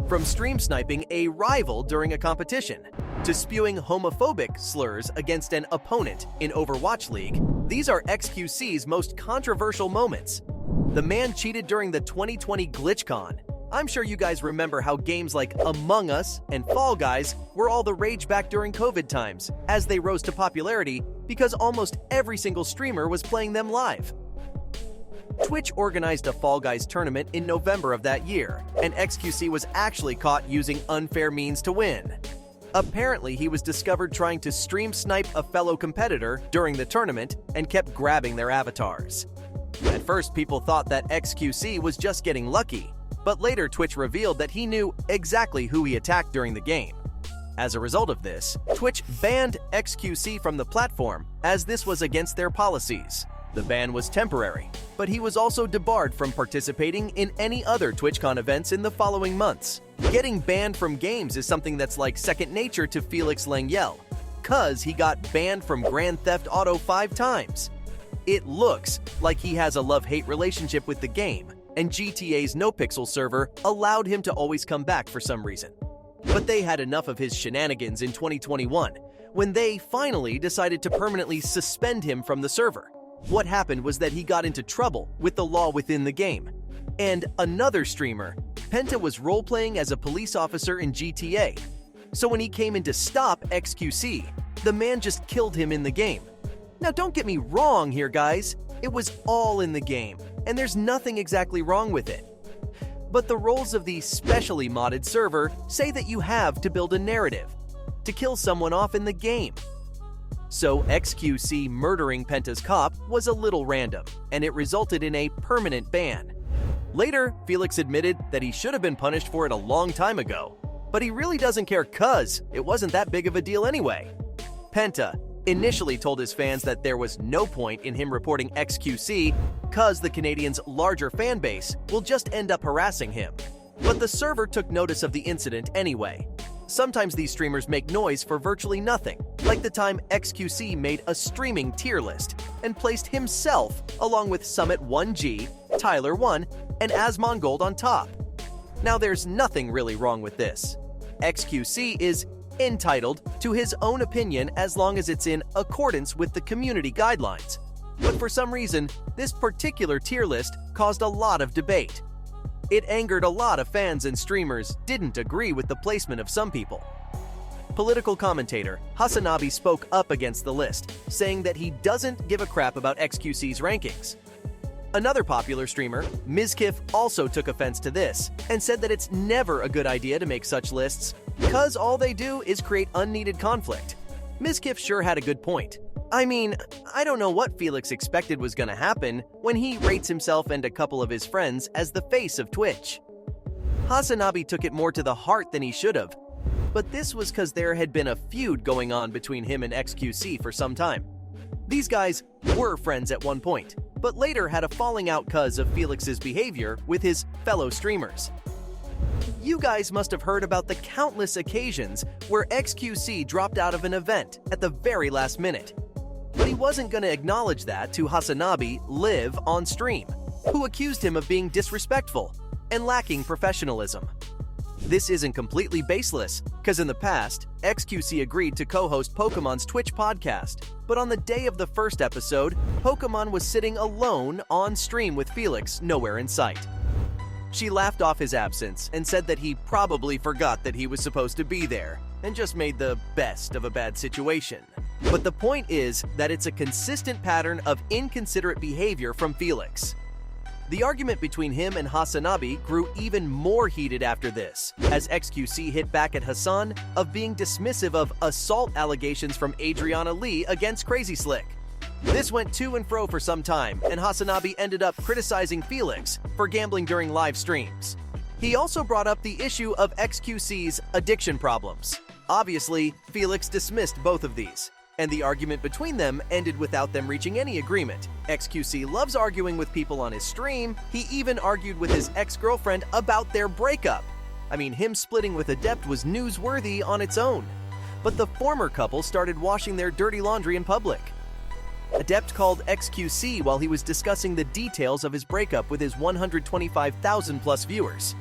From stream sniping a rival during a competition, to spewing homophobic slurs against an opponent in Overwatch League, these are xQc's most controversial moments. The man cheated during the 2020 GlitchCon. I'm sure you guys remember how games like Among Us and Fall Guys were all the rage back during COVID times, as they rose to popularity because almost every single streamer was playing them live. Twitch organized a Fall Guys tournament in November of that year, and xQc was actually caught using unfair means to win. Apparently, he was discovered trying to stream snipe a fellow competitor during the tournament and kept grabbing their avatars. At first, people thought that xQc was just getting lucky, but later Twitch revealed that he knew exactly who he attacked during the game. As a result of this, Twitch banned xQc from the platform, as this was against their policies. The ban was temporary, but he was also debarred from participating in any other TwitchCon events in the following months. Getting banned from games is something that's like second nature to Felix Lengyel, cause he got banned from Grand Theft Auto 5 times. It looks like he has a love-hate relationship with the game, and GTA's NoPixel server allowed him to always come back for some reason. But they had enough of his shenanigans in 2021, when they finally decided to permanently suspend him from the server. What happened was that he got into trouble with the law within the game. And another streamer, Penta, was role-playing as a police officer in GTA. So when he came in to stop xQc, the man just killed him in the game. Now don't get me wrong here, guys. It was all in the game, and there's nothing exactly wrong with it. But the rules of the specially modded server say that you have to build a narrative to kill someone off in the game. So xQc murdering Penta's cop was a little random, and it resulted in a permanent ban. Later, Felix admitted that he should have been punished for it a long time ago, but he really doesn't care cause it wasn't that big of a deal anyway. Penta initially told his fans that there was no point in him reporting xQc cause the Canadians' larger fan base will just end up harassing him. But the server took notice of the incident anyway. Sometimes these streamers make noise for virtually nothing, like the time xQc made a streaming tier list and placed himself along with Summit1G, Tyler1, and Asmongold on top. Now there's nothing really wrong with this. xQc is entitled to his own opinion as long as it's in accordance with the community guidelines. But for some reason, this particular tier list caused a lot of debate. It angered a lot of fans, and streamers didn't agree with the placement of some people. Political commentator Hasanabi spoke up against the list, saying that he doesn't give a crap about xQc's rankings. Another popular streamer, Mizkif, also took offense to this and said that it's never a good idea to make such lists, cause all they do is create unneeded conflict. Mizkif sure had a good point. I mean, I don't know what Felix expected was gonna happen when he rates himself and a couple of his friends as the face of Twitch. Hasanabi took it more to the heart than he should have, but this was cause there had been a feud going on between him and xQc for some time. These guys were friends at one point, but later had a falling out cause of Felix's behavior with his fellow streamers. You guys must have heard about the countless occasions where xQc dropped out of an event at the very last minute. But he wasn't going to acknowledge that to Hasanabi live on stream, who accused him of being disrespectful and lacking professionalism. This isn't completely baseless, because in the past, xQc agreed to co-host Pokemon's Twitch podcast, but on the day of the first episode, Pokemon was sitting alone on stream with Felix nowhere in sight. She laughed off his absence and said that he probably forgot that he was supposed to be there and just made the best of a bad situation. But the point is that it's a consistent pattern of inconsiderate behavior from Felix. The argument between him and Hasanabi grew even more heated after this, as xQc hit back at Hassan of being dismissive of assault allegations from Adriana Lee against Crazy Slick. This went to and fro for some time, and Hasanabi ended up criticizing Felix for gambling during live streams. He also brought up the issue of xQc's addiction problems. Obviously, Felix dismissed both of these, and the argument between them ended without them reaching any agreement. xQc loves arguing with people on his stream. He even argued with his ex-girlfriend about their breakup. I mean, him splitting with Adept was newsworthy on its own. But the former couple started washing their dirty laundry in public. Adept called xQc while he was discussing the details of his breakup with his 125,000 plus viewers.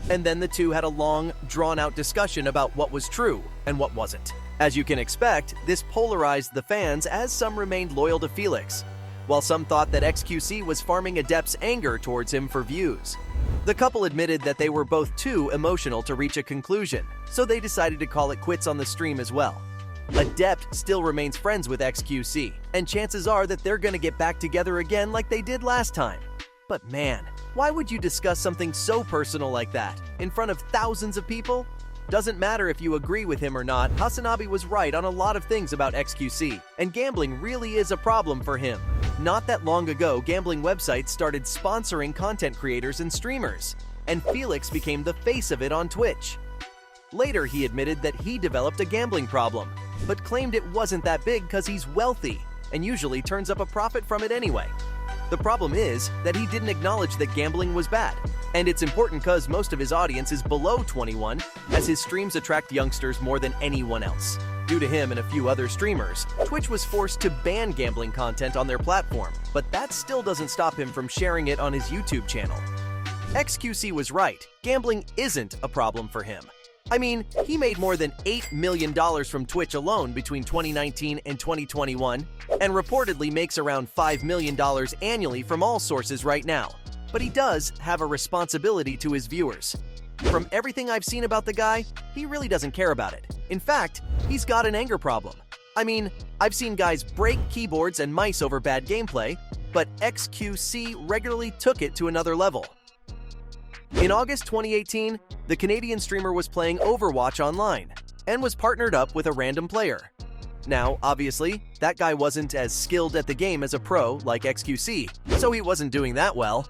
And then the two had a long, drawn-out discussion about what was true and what wasn't. As you can expect, this polarized the fans as some remained loyal to Felix, while some thought that xQc was farming Adept's anger towards him for views. The couple admitted that they were both too emotional to reach a conclusion, so they decided to call it quits on the stream as well. Adept still remains friends with xQc, and chances are that they're gonna get back together again like they did last time. But man, why would you discuss something so personal like that in front of thousands of people? Doesn't matter if you agree with him or not, Hasanabe was right on a lot of things about xQc, and gambling really is a problem for him. Not that long ago, gambling websites started sponsoring content creators and streamers, and Felix became the face of it on Twitch. Later, he admitted that he developed a gambling problem, but claimed it wasn't that big because he's wealthy and usually turns up a profit from it anyway. The problem is that he didn't acknowledge that gambling was bad, and it's important because most of his audience is below 21, as his streams attract youngsters more than anyone else. Due to him and a few other streamers, Twitch was forced to ban gambling content on their platform, but that still doesn't stop him from sharing it on his YouTube channel. xQc was right, gambling isn't a problem for him. I mean, he made more than $8 million from Twitch alone between 2019 and 2021, and reportedly makes around $5 million annually from all sources right now. But he does have a responsibility to his viewers. From everything I've seen about the guy, he really doesn't care about it. In fact, he's got an anger problem. I mean, I've seen guys break keyboards and mice over bad gameplay, but xQc regularly took it to another level. In August 2018, the Canadian streamer was playing Overwatch online and was partnered up with a random player. Now, obviously, that guy wasn't as skilled at the game as a pro like xQc, so he wasn't doing that well.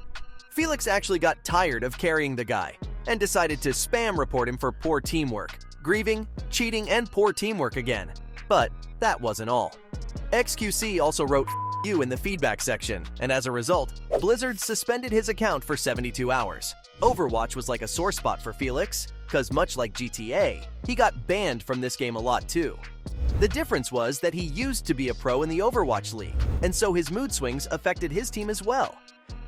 Felix actually got tired of carrying the guy and decided to spam report him for poor teamwork, grieving, cheating, and poor teamwork again. But that wasn't all. xQc also wrote "F you" in the feedback section, and as a result, Blizzard suspended his account for 72 hours. Overwatch was like a sore spot for Felix, because much like GTA, he got banned from this game a lot too. The difference was that he used to be a pro in the Overwatch League, and so his mood swings affected his team as well.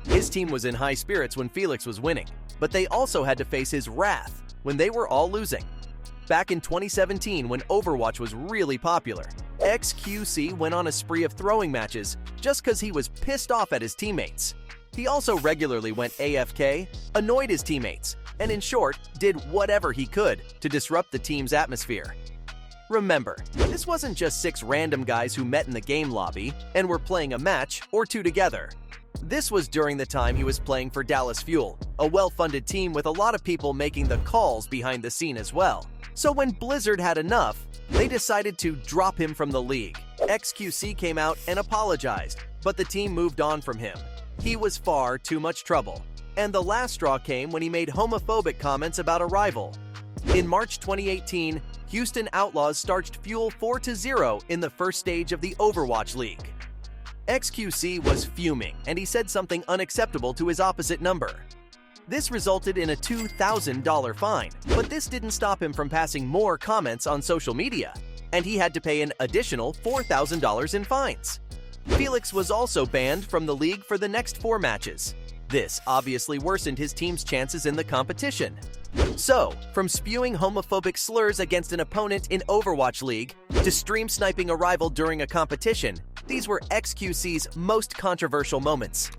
His team was in high spirits when Felix was winning, but they also had to face his wrath when they were all losing. Back in 2017, when Overwatch was really popular, xQc went on a spree of throwing matches just because he was pissed off at his teammates. He also regularly went AFK, annoyed his teammates, and in short, did whatever he could to disrupt the team's atmosphere. Remember, this wasn't just 6 random guys who met in the game lobby and were playing a match or two together. This was during the time he was playing for Dallas Fuel, a well-funded team with a lot of people making the calls behind the scene as well. So when Blizzard had enough, they decided to drop him from the league. xQc came out and apologized, but the team moved on from him. He was far too much trouble, and the last straw came when he made homophobic comments about a rival. In March 2018, Houston Outlaws starched Fuel 4-0 in the first stage of the Overwatch League. xQc was fuming, and he said something unacceptable to his opposite number. This resulted in a $2,000 fine, but this didn't stop him from passing more comments on social media, and he had to pay an additional $4,000 in fines. Felix was also banned from the league for the next 4 matches. This obviously worsened his team's chances in the competition. So, from spewing homophobic slurs against an opponent in Overwatch League to stream sniping a rival during a competition, these were xQc's most controversial moments.